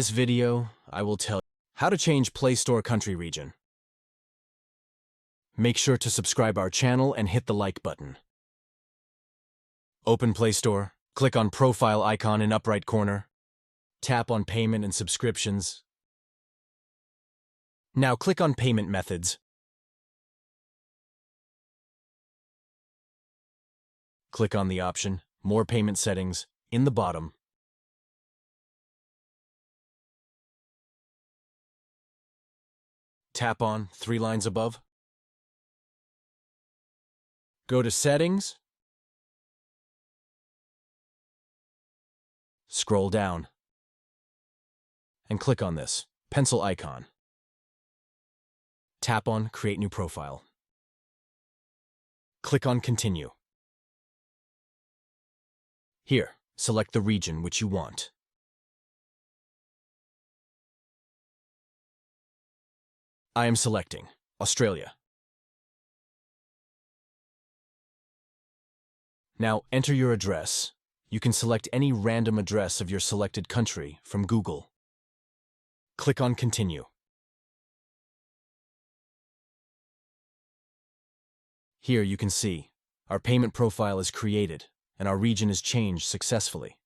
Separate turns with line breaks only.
this video, I will tell you how to change Play Store country region. Make sure to subscribe our channel and hit the like button. Open Play Store, click on Profile icon in upright corner. Tap on Payment and Subscriptions. Now click on Payment Methods. Click on the option More Payment Settings in the bottom. Tap on 3 lines above. Go to Settings. Scroll down and click on this pencil icon. Tap on Create New Profile. Click on Continue. Here, select the region which you want. I am selecting Australia. Now enter your address. You can select any random address of your selected country from Google. Click on Continue. Here you can see our payment profile is created and our region is changed successfully.